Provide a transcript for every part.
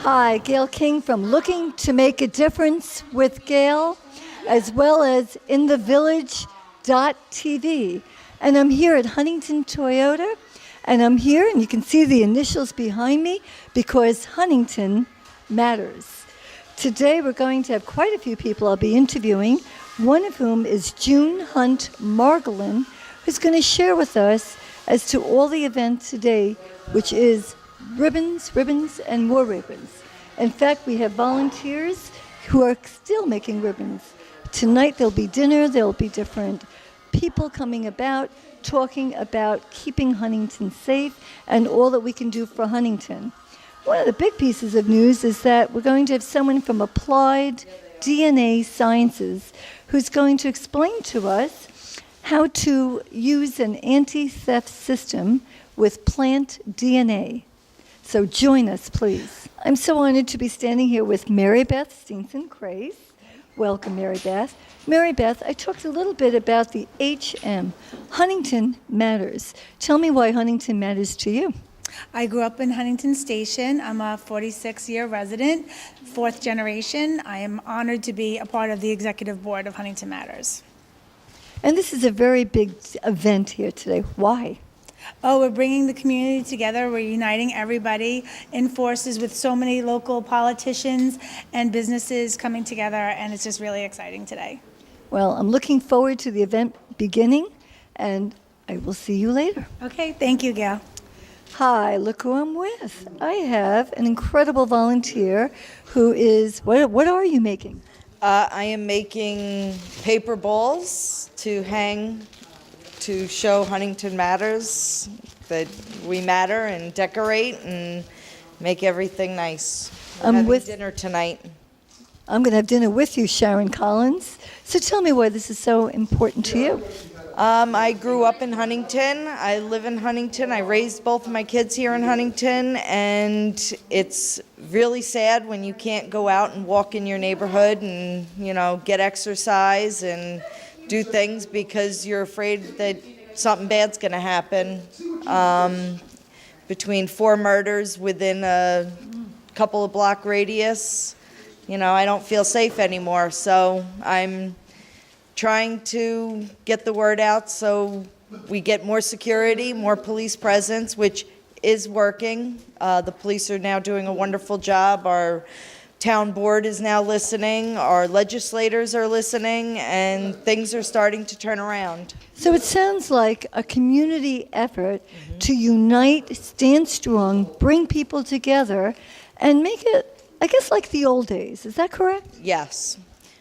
Hi, Gail King from Looking to Make a Difference with Gail, as well as In the Village.tv. And I'm here at Huntington Toyota, and I'm here, and you can see the initials behind me, because Huntington matters. Today we're going to have quite a few people I'll be interviewing, one of whom is June Hunt Margolin, who's going to share with us as to all the events today, which is ribbons, ribbons, and more ribbons. In fact, we have volunteers who are still making ribbons. Tonight there'll be dinner, there'll be different people coming about, talking about keeping Huntington safe and all that we can do for Huntington. One of the big pieces of news is that we're going to have someone from Applied DNA Sciences who's going to explain to us how to use an anti-theft system with plant DNA. So join us, please. I'm so honored to be standing here with Mary Beth Steenson-Crace. Welcome, Mary Beth. Mary Beth, I talked a little bit about the HM, Huntington Matters. Tell me why Huntington matters to you. I grew up in Huntington Station. I'm a 46-year resident, fourth generation. I am honored to be a part of the executive board of Huntington Matters. And this is a very big event here today. Why? Oh, we're bringing the community together. We're uniting everybody in forces with so many local politicians and businesses coming together, and it's just really exciting today. Well, I'm looking forward to the event beginning, and I will see you later. Okay, thank you, Gail. Hi, look who I'm with. I have an incredible volunteer who is, what are you making? I am making paper balls to hang to show Huntington Matters, that we matter, and decorate and make everything nice. We're having dinner tonight. I'm going to have dinner with you, Sharon Collins. So tell me why this is so important to you. I grew up in Huntington. I live in Huntington. I raised both of my kids here in Huntington, and it's really sad when you can't go out and walk in your neighborhood and, get exercise and do things because you're afraid that something bad's going to happen. Between 4 murders within a couple of block radius, I don't feel safe anymore. So I'm trying to get the word out so we get more security, more police presence, which is working. The police are now doing a wonderful job. Our town board is now listening, our legislators are listening, and things are starting to turn around. So it sounds like a community effort to unite, stand strong, bring people together, and make it, I guess, like the old days. Is that correct? Yes.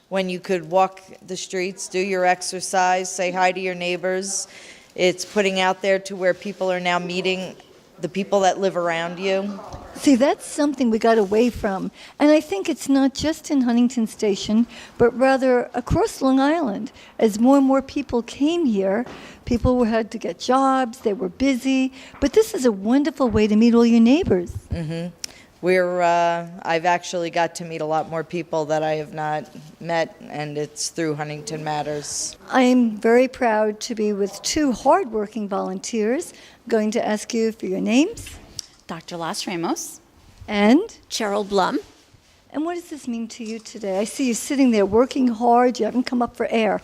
When you could walk the streets, do your exercise, say hi to your neighbors. It's putting out there to where people are now meeting the people that live around you. See, that's something we got away from. And I think it's not just in Huntington Station, but rather across Long Island. As more and more people came here, people had to get jobs, they were busy. But this is a wonderful way to meet all your neighbors. Mm-hmm. I've actually got to meet a lot more people that I have not met, and it's through Huntington Matters. I'm very proud to be with 2 hardworking volunteers. I'm going to ask you for your names. Dr. Las Ramos. And? Cheryl Blum. And what does this mean to you today? I see you sitting there working hard. You haven't come up for air.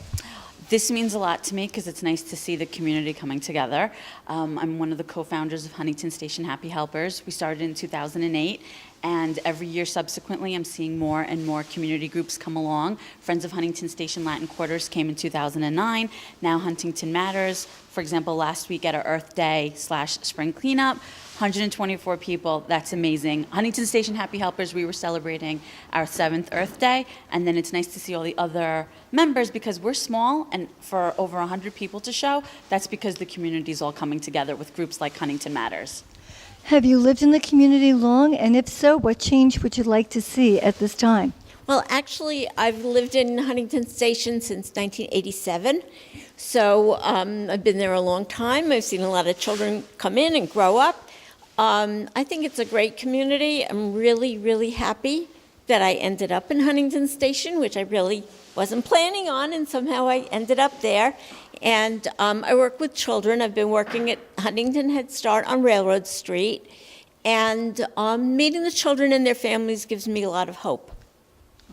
This means a lot to me because it's nice to see the community coming together. I'm one of the co-founders of Huntington Station Happy Helpers. We started in 2008, and every year subsequently I'm seeing more and more community groups come along. Friends of Huntington Station Latin Quarters came in 2009. Now Huntington Matters. For example, last week at our Earth Day / spring cleanup, 124 people, that's amazing. Huntington Station Happy Helpers, we were celebrating our 7th Earth Day, and then it's nice to see all the other members because we're small, and for over 100 people to show, that's because the community's all coming together with groups like Huntington Matters. Have you lived in the community long? And if so, what change would you like to see at this time? Well, actually, I've lived in Huntington Station since 1987, so I've been there a long time. I've seen a lot of children come in and grow up. I think it's a great community. I'm really, really happy that I ended up in Huntington Station, which I really wasn't planning on, and somehow I ended up there. And I work with children. I've been working at Huntington Head Start on Railroad Street, And meeting the children and their families gives me a lot of hope.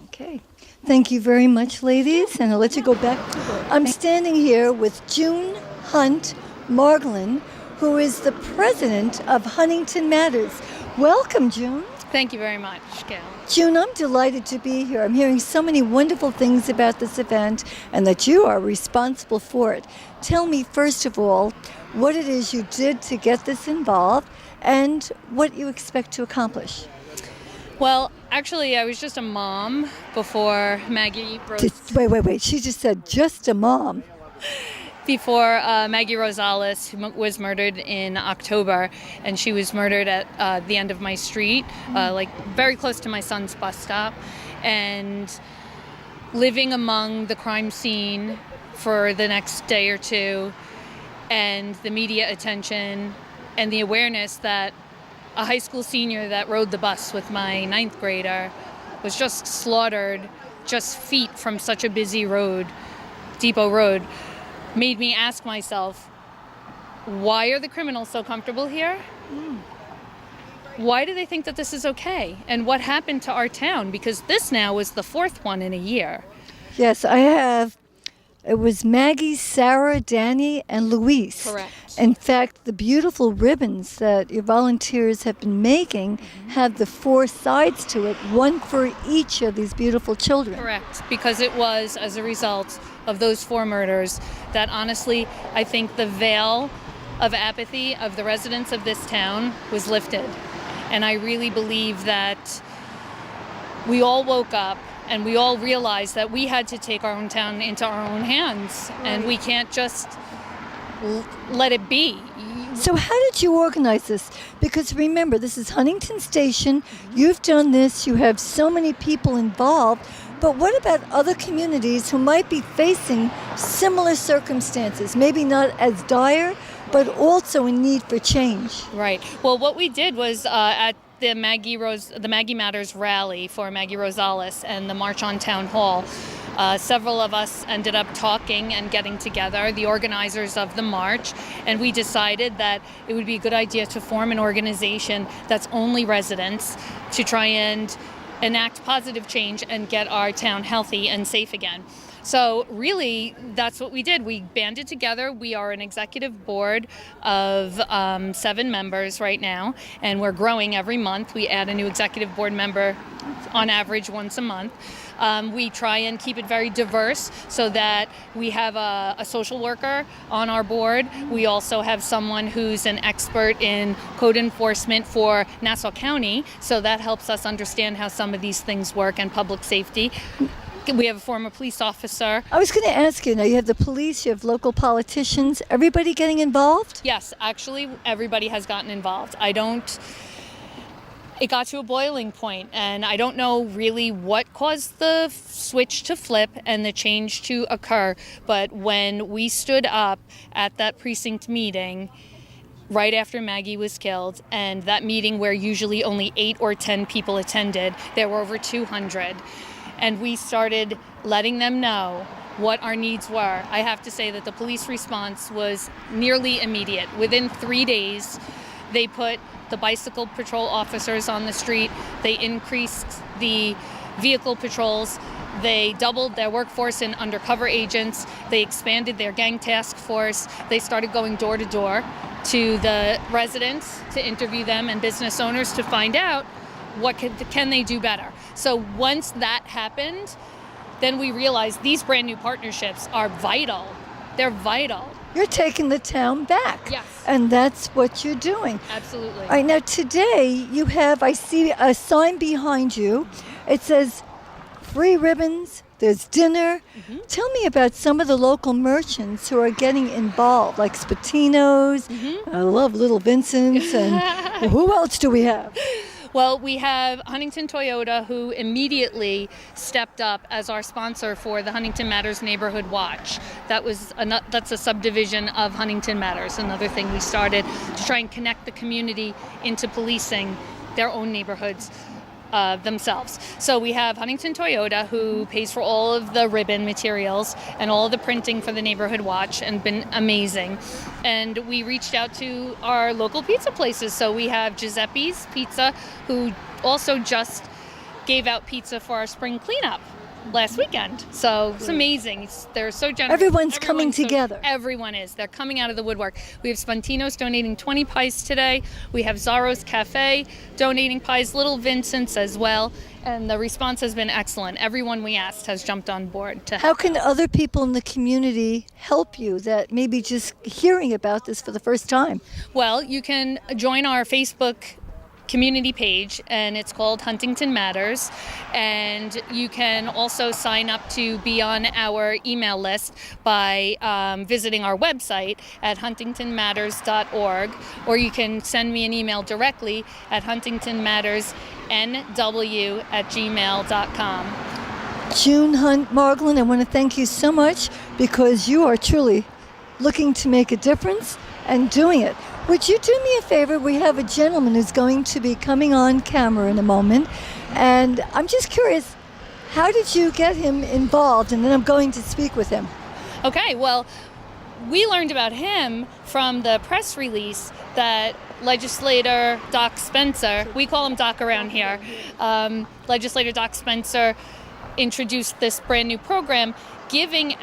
Okay. Thank you very much, ladies, and I'll let you go back to work. I'm standing here with June Hunt Margolin, who is the president of Huntington Matters. Welcome, June. Thank you very much, Gail. June, I'm delighted to be here. I'm hearing so many wonderful things about this event and that you are responsible for it. Tell me, first of all, what it is you did to get this involved and what you expect to accomplish. Well, actually, I was just a mom before Maggie Wait. She just said just a mom. Before Maggie Rosales, who was murdered in October, and she was murdered at the end of my street, like very close to my son's bus stop, and living among the crime scene for the next day or two, and the media attention, and the awareness that a high school senior that rode the bus with my 9th grader was just slaughtered just feet from such a busy road, Depot Road, made me ask myself, why are the criminals so comfortable here? Why do they think that this is okay? And what happened to our town? Because this now was the 4th one in a year. Yes, I have. It was Maggie, Sarah, Danny, and Luis. Correct. In fact, the beautiful ribbons that your volunteers have been making have the 4 sides to it, one for each of these beautiful children. Correct, because it was as a result of those 4 murders that honestly, I think the veil of apathy of the residents of this town was lifted. And I really believe that we all woke up and we all realized that we had to take our own town into our own hands, and we can't just let it be. So how did you organize this? Because remember, this is Huntington Station. You've done this. You have so many people involved. But what about other communities who might be facing similar circumstances? Maybe not as dire, but also in need for change. Right. Well, what we did was at the Maggie Matters rally for Maggie Rosales and the March on Town Hall, several of us ended up talking and getting together, the organizers of the march, and we decided that it would be a good idea to form an organization that's only residents to try and enact positive change and get our town healthy and safe again. So really, that's what we did. We banded together. We are an executive board of 7 members right now, and we're growing every month. We add a new executive board member on average once a month. We try and keep it very diverse so that we have a social worker on our board. We also have someone who's an expert in code enforcement for Nassau County, so that helps us understand how some of these things work, and public safety. We have a former police officer. I was going to ask you, now you have the police, you have local politicians, everybody getting involved? Yes, actually, everybody has gotten involved. It got to a boiling point, and I don't know really what caused the switch to flip and the change to occur, but when we stood up at that precinct meeting right after Maggie was killed, and that meeting where usually only 8 or 10 people attended, there were over 200. And we started letting them know what our needs were. I have to say that the police response was nearly immediate. Within 3 days, they put the bicycle patrol officers on the street. They increased the vehicle patrols. They doubled their workforce in undercover agents. They expanded their gang task force. They started going door to door to the residents to interview them and business owners to find out what can they do better. So once that happened, then we realized these brand new partnerships are vital. They're vital. You're taking the town back. Yes. And that's what you're doing. Absolutely. All right, now today you have, I see a sign behind you. It says free ribbons, there's dinner. Tell me about some of the local merchants who are getting involved, like Spatino's. I love Little Vincent's. And who else do we have? Well, we have Huntington Toyota, who immediately stepped up as our sponsor for the Huntington Matters Neighborhood Watch. That's a subdivision of Huntington Matters, another thing we started to try and connect the community into policing their own neighborhoods. themselves. So we have Huntington Toyota, who pays for all of the ribbon materials and all of the printing for the Neighborhood Watch, and been amazing. And we reached out to our local pizza places. So we have Giuseppe's Pizza, who also just gave out pizza for our spring cleanup last weekend. So it's amazing. They're so generous. Everyone's coming together. Everyone is. They're coming out of the woodwork. We have Spontino's donating 20 pies today. We have Zaro's Cafe donating pies, Little Vincent's as well. And the response has been excellent. Everyone we asked has jumped on board to How help. can other people in the community help you that maybe just hearing about this for the first time? Well, you can join our Facebook community page, and it's called Huntington Matters, and you can also sign up to be on our email list by visiting our website at huntingtonmatters.org, or you can send me an email directly at huntingtonmattersnw@gmail.com. June Hunt Margolin, I want to thank you so much because you are truly looking to make a difference and doing it. Would you do me a favor? We have a gentleman who's going to be coming on camera in a moment, and I'm just curious, how did you get him involved? And then I'm going to speak with him. Okay, well, we learned about him from the press release that legislator Doc Spencer, we call him Doc around here, legislator Doc Spencer introduced this brand new program giving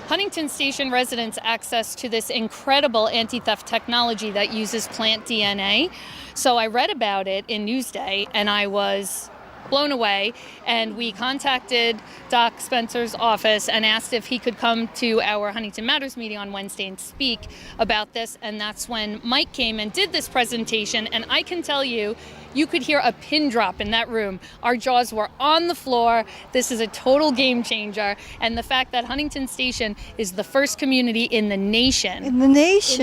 Huntington Station residents access to this incredible anti-theft technology that uses plant DNA. So I read about it in Newsday, and I was blown away, and we contacted Doc Spencer's office and asked if he could come to our Huntington Matters meeting on Wednesday and speak about this, and that's when Mike came and did this presentation, and I can tell you, you could hear a pin drop in that room. Our jaws were on the floor. This is a total game changer, and the fact that Huntington Station is the first community in the nation Do this.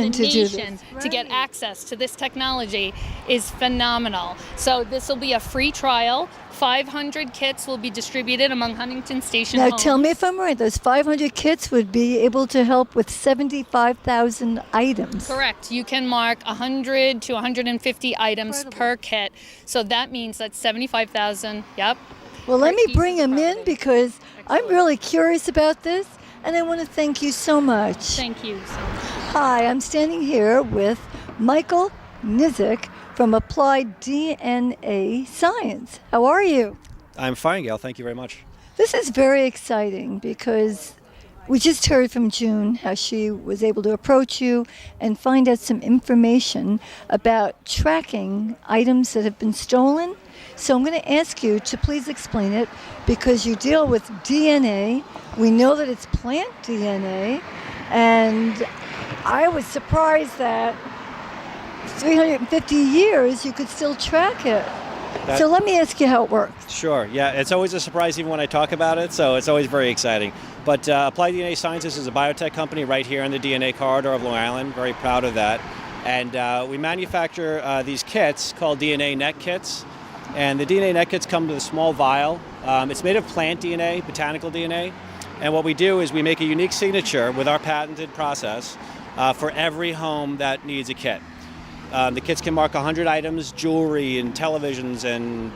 to get access to this technology is phenomenal. So this will be a free trial. 500 kits will be distributed among Huntington Station Now homes. tell me if I'm right, those 500 kits would be able to help with 75,000 items. Correct. You can mark 100 to 150 items per kit. So that means that's 75,000. Yep. Well, let me Pieces bring him in property. because I'm really curious about this, and I want to thank you so much. Thank you so much. Hi, I'm standing here with Michael Nizick from Applied DNA Science. How are you? I'm fine, Gail. Thank you very much. This is very exciting because we just heard from June how she was able to approach you and find out some information about tracking items that have been stolen. So I'm going to ask you to please explain it because you deal with DNA. We know that it's plant DNA, and I was surprised that 350 years you could still track it. So let me ask you how it works. Sure. Yeah, it's always a surprise even when I talk about it, so it's always very exciting. But Applied DNA Sciences is a biotech company right here in the DNA corridor of Long Island. Very proud of that. And we manufacture these kits called DNA net kits. And the DNA net kits come with a small vial. It's made of plant DNA, botanical DNA. And what we do is we make a unique signature with our patented process for every home that needs a kit. The kits can mark 100 items, jewelry and televisions and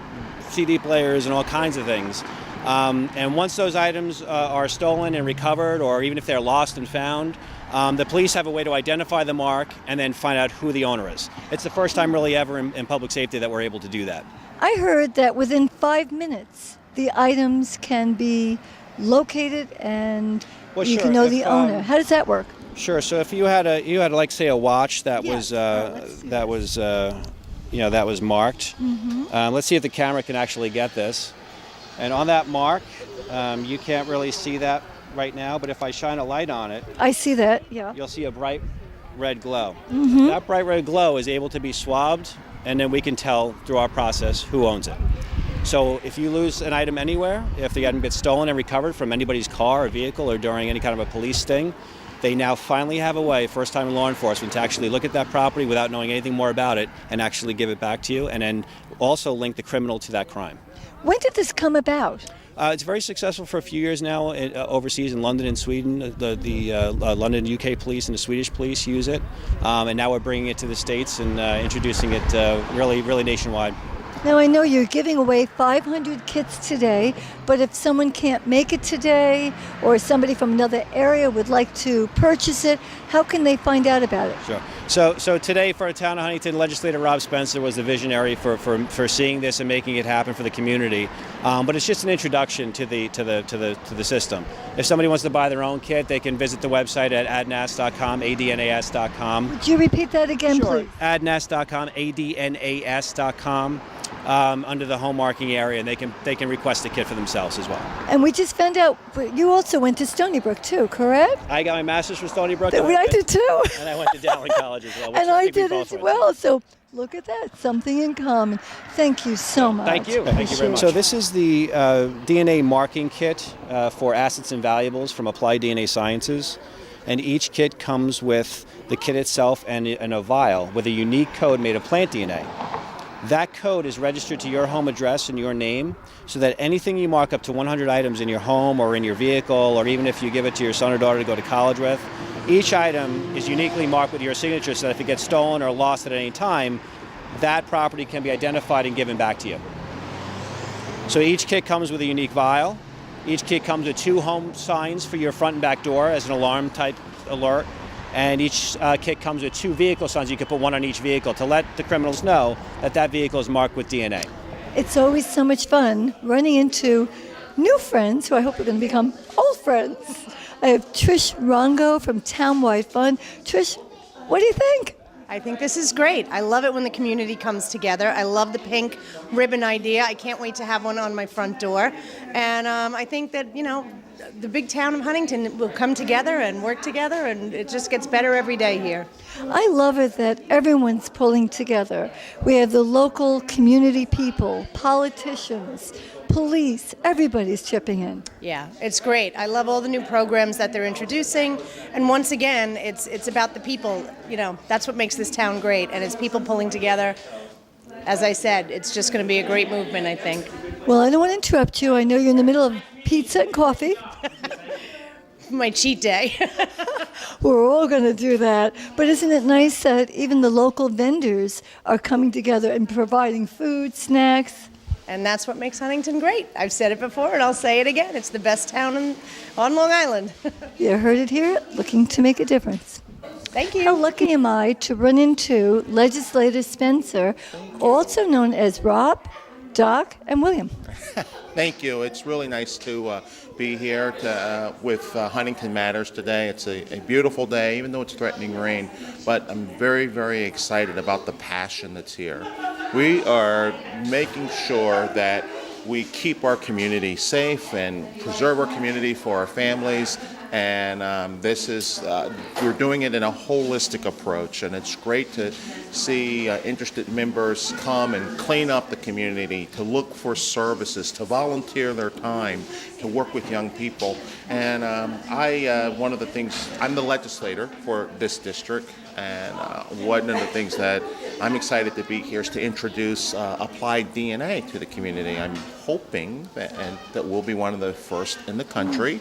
CD players and all kinds of things. And once those items are stolen and recovered, or even if they're lost and found, the police have a way to identify the mark and then find out who the owner is. It's the first time really ever in public safety that we're able to do that. I heard that within 5 minutes the items can be located and Well, you sure, can know if, the owner. How does that work? Sure. So if you had like say a watch that Yes. was marked. Let's see if the camera can actually get this. And on that mark, you can't really see that right now, but if I shine a light on it, I see that, yeah. you'll see a bright red glow. That bright red glow is able to be swabbed, and then we can tell through our process who owns it. So if you lose an item anywhere, if the item gets stolen and recovered from anybody's car or vehicle or during any kind of a police sting, they now finally have a way, first time in law enforcement, to actually look at that property without knowing anything more about it and actually give it back to you, and then also link the criminal to that crime. When did this come about? It's very successful for a few years now overseas in London and Sweden. The London UK police and the Swedish police use it, and now we're bringing it to the States and introducing it really nationwide. Now, I know you're giving away 500 kits today, but if someone can't make it today or somebody from another area would like to purchase it, how can they find out about it? Sure. So today, for Town of Huntington, Legislator Rob Spencer was the visionary for seeing this and making it happen for the community. But it's just an introduction to the system. If somebody wants to buy their own kit, they can visit the website at adnas.com, adnas.com. Would you repeat that again, Sure. please? Adnas.com, adnas.com. Under the home marking area, and they can request a kit for themselves as well. And we just found out you also went to Stony Brook too, correct? I got my master's from Stony Brook. I did too. And I went to Dowling College as well. which And I think we did both as went well. So look at that, something in common. Thank you so much. Thank you. Thank you very much. So this is the DNA marking kit for assets and valuables from Applied DNA Sciences. And each kit comes with the kit itself and a vial with a unique code made of plant DNA. That code is registered to your home address and your name, so that anything you mark up to 100 items in your home or in your vehicle, or even if you give it to your son or daughter to go to college with, each item is uniquely marked with your signature, so that if it gets stolen or lost at any time, that property can be identified and given back to you. So each kit comes with a unique vial. Each kit comes with 2 home signs for your front and back door as an alarm type alert. And each kit comes with 2 vehicle signs. You can put one on each vehicle to let the criminals know that that vehicle is marked with DNA. It's always so much fun running into new friends who I hope are going to become old friends. I have Trish Rongo from Townwide Fund. Trish, what do you think? I think this is great. I love it when the community comes together. I love the pink ribbon idea. I can't wait to have one on my front door. And I think that, the big town of Huntington will come together and work together, and it just gets better every day here. I love it that everyone's pulling together. We have the local community people, politicians, police, everybody's chipping in. Yeah, it's great. I love all the new programs that they're introducing. And once again, it's about the people. That's what makes this town great, and it's people pulling together. As I said, it's just going to be a great movement, I think. Well, I don't want to interrupt you. I know you're in the middle of pizza and coffee. My cheat day. We're all going to do that. But isn't it nice that even the local vendors are coming together and providing food, snacks? And that's what makes Huntington great. I've said it before, and I'll say it again. It's the best town on Long Island. You heard it here, looking to make a difference. Thank you. How lucky am I to run into Legislator Spencer, also known as Rob, Doc, and William. Thank you. It's really nice to be here with Huntington Matters today. It's a beautiful day, even though it's threatening rain, but I'm very, very excited about the passion that's here. We are making sure that we keep our community safe and preserve our community for our families. And we're doing it in a holistic approach, and it's great to see interested members come and clean up the community, to look for services, to volunteer their time, to work with young people. And one of the things, I'm the legislator for this district, and one of the things that I'm excited to be here is to introduce applied DNA to the community. I'm hoping that we'll be one of the first in the country.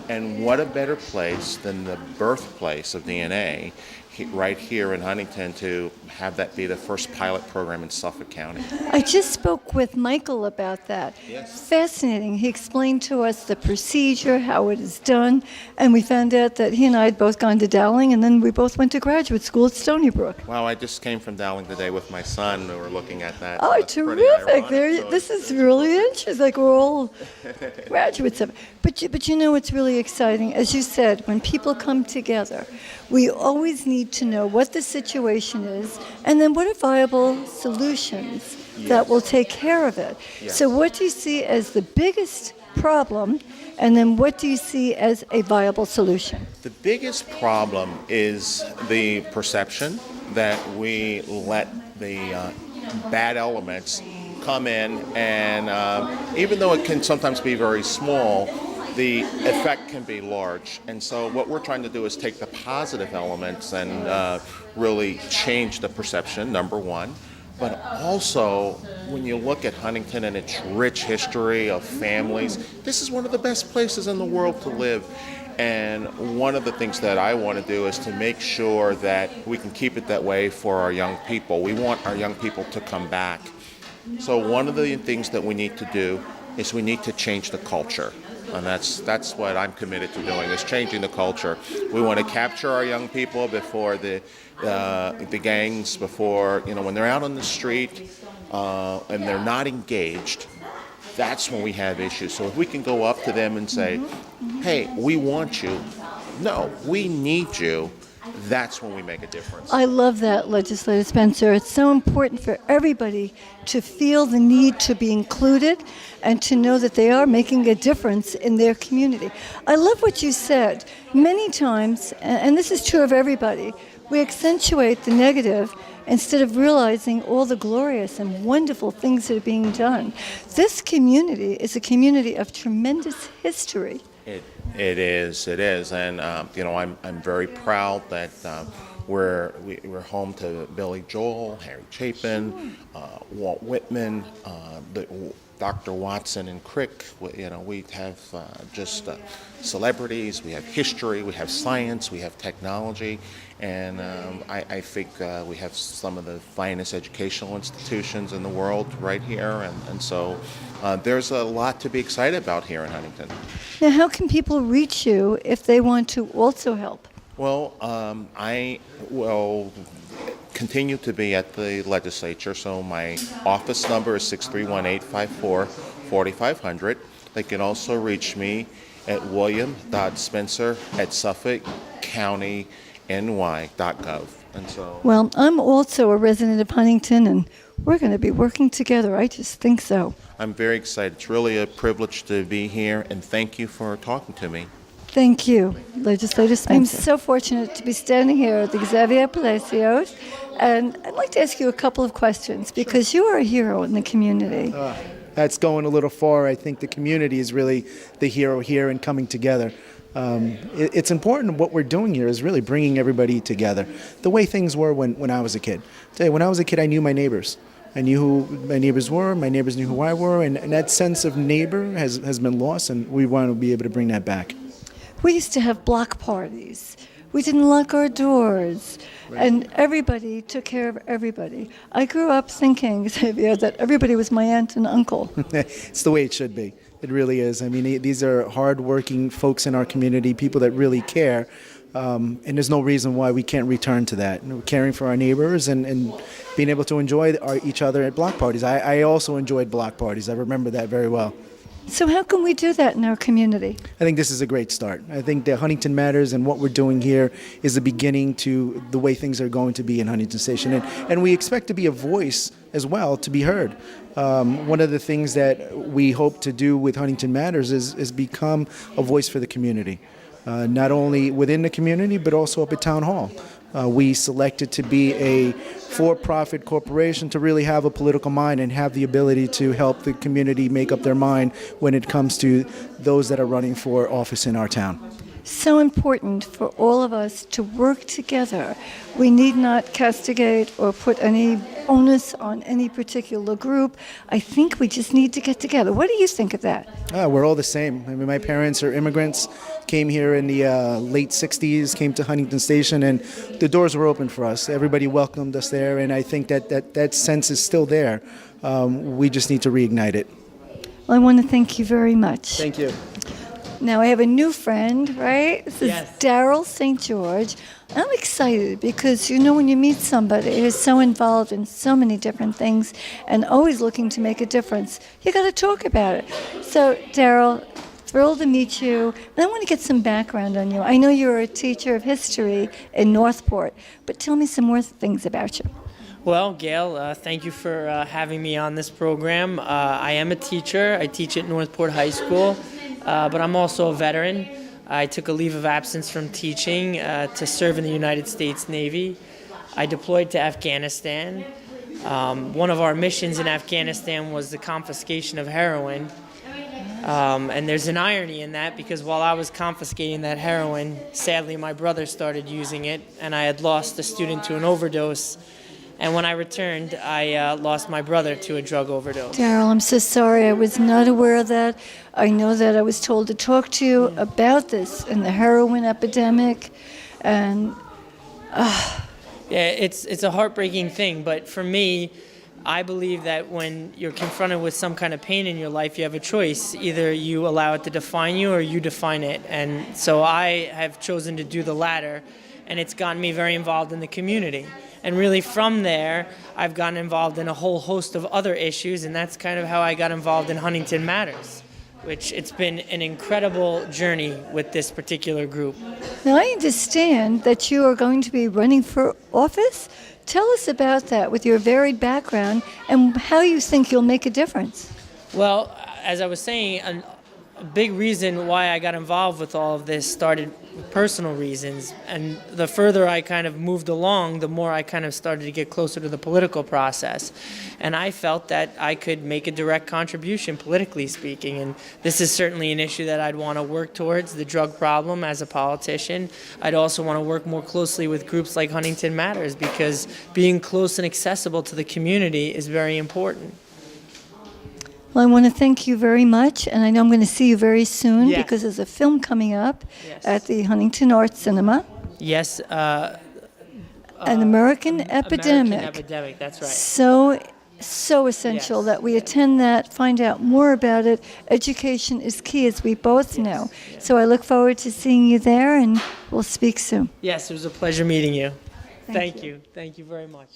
And what a better place than the birthplace of DNA right here in Huntington to have that be the first pilot program in Suffolk County. I just spoke with Michael about that. Yes. Fascinating. He explained to us the procedure, how it is done, and we found out that he and I had both gone to Dowling, and then we both went to graduate school at Stony Brook. Wow, I just came from Dowling today with my son. We were looking at that. Oh, That's pretty terrific. ironic. This is really interesting. Like we're all graduates of it. But you know what's really exciting? As you said, when people come together, we always need to know what the situation is and then what are viable solutions that will take care of it. Yes. So what do you see as the biggest problem, and then what do you see as a viable solution? The biggest problem is the perception that we let the bad elements come in, and even though it can sometimes be very small, the effect can be large. And so what we're trying to do is take the positive elements and really change the perception, number one. But also, when you look at Huntington and its rich history of families, this is one of the best places in the world to live. And one of the things that I want to do is to make sure that we can keep it that way for our young people. We want our young people to come back. So one of the things that we need to do is we need to change the culture. And that's what I'm committed to doing, is changing the culture. We want to capture our young people before the gangs, before, when they're out on the street and they're not engaged. That's when we have issues. So if we can go up to them and say, hey, we want you. No, we need you. That's when we make a difference. I love that, Legislator Spencer. It's so important for everybody to feel the need to be included and to know that they are making a difference in their community. I love what you said. Many times, and this is true of everybody, we accentuate the negative instead of realizing all the glorious and wonderful things that are being done. This community is a community of tremendous history. It is, and I'm very proud that we're home to Billy Joel, Harry Chapin, Walt Whitman, Dr. Watson and Crick. We have just celebrities. We have history. We have science. We have technology, and I think we have some of the finest educational institutions in the world right here, and so there's a lot to be excited about here in Huntington. Now, how can people reach you if they want to also help? Well, I will continue to be at the legislature, so my office number is 631-854-4500. They can also reach me at william.spencer@suffolkcountyny.gov. And so, Well, I'm also a resident of Huntington, and we're going to be working together. I just think so. I'm very excited. It's really a privilege to be here, and thank you for talking to me. Thank you, Legislator Spencer. I'm so fortunate to be standing here at the Xavier Palacios, and I'd like to ask you a couple of questions because you are a hero in the community. That's going a little far. I think the community is really the hero here and coming together. It's important. What we're doing here is really bringing everybody together. The way things were when I was a kid. When I was a kid, I knew my neighbors. I knew who my neighbors were. My neighbors knew who I were. And that sense of neighbor has been lost, and we want to be able to bring that back. We used to have block parties. We didn't lock our doors. Right. And everybody took care of everybody. I grew up thinking, Xavier, that everybody was my aunt and uncle. It's the way it should be. It really is. I mean, these are hardworking folks in our community, people that really care. And there's no reason why we can't return to that. Caring for our neighbors and being able to enjoy each other at block parties. I also enjoyed block parties. I remember that very well. So how can we do that in our community? I think this is a great start. I think that Huntington Matters and what we're doing here is the beginning to the way things are going to be in Huntington Station. And we expect to be a voice as well, to be heard. One of the things that we hope to do with Huntington Matters is become a voice for the community. Not only within the community, but also up at Town Hall. We selected to be a for-profit corporation to really have a political mind and have the ability to help the community make up their mind when it comes to those that are running for office in our town. So important for all of us to work together. We need not castigate or put any onus on any particular group. I think we just need to get together. What do you think of that? We're all the same. I mean, my parents are immigrants, came here in the late 60s, came to Huntington Station, and the doors were open for us. Everybody welcomed us there, and I think that sense is still there. We just need to reignite it. Well, I want to thank you very much. Thank you. Now I have a new friend, right? This is Yes. Daryl St. George. I'm excited because, when you meet somebody who's so involved in so many different things and always looking to make a difference, you got to talk about it. So, Daryl, thrilled to meet you. And I want to get some background on you. I know you're a teacher of history in Northport, but tell me some more things about you. Well, Gail, thank you for having me on this program. I am a teacher. I teach at Northport High School, but I'm also a veteran. I took a leave of absence from teaching to serve in the United States Navy. I deployed to Afghanistan. One of our missions in Afghanistan was the confiscation of heroin. And there's an irony in that because while I was confiscating that heroin, sadly my brother started using it, and I had lost a student to an overdose. And when I returned, I lost my brother to a drug overdose. Daryl, I'm so sorry. I was not aware of that. I know that I was told to talk to you about this and the heroin epidemic. And Yeah, it's a heartbreaking thing, but for me, I believe that when you're confronted with some kind of pain in your life, you have a choice. Either you allow it to define you or you define it. And so I have chosen to do the latter, and it's gotten me very involved in the community. And really from there, I've gotten involved in a whole host of other issues, and that's kind of how I got involved in Huntington Matters, which it's been an incredible journey with this particular group. Now, I understand that you are going to be running for office. Tell us about that with your varied background and how you think you'll make a difference. Well, as I was saying, a big reason why I got involved with all of this started with personal reasons. And the further I kind of moved along, the more I kind of started to get closer to the political process. And I felt that I could make a direct contribution, politically speaking. And this is certainly an issue that I'd want to work towards, the drug problem as a politician. I'd also want to work more closely with groups like Huntington Matters, because being close and accessible to the community is very important. Well, I want to thank you very much, and I know I'm going to see you very soon Yes. because there's a film coming up Yes. at the Huntington Arts Cinema, Yes, An American Epidemic. American Epidemic, that's right. So essential Yes. that we attend that, find out more about it. Education is key, as we both know. So I look forward to seeing you there, and we'll speak soon. Yes, it was a pleasure meeting you. Thank Thank you very much.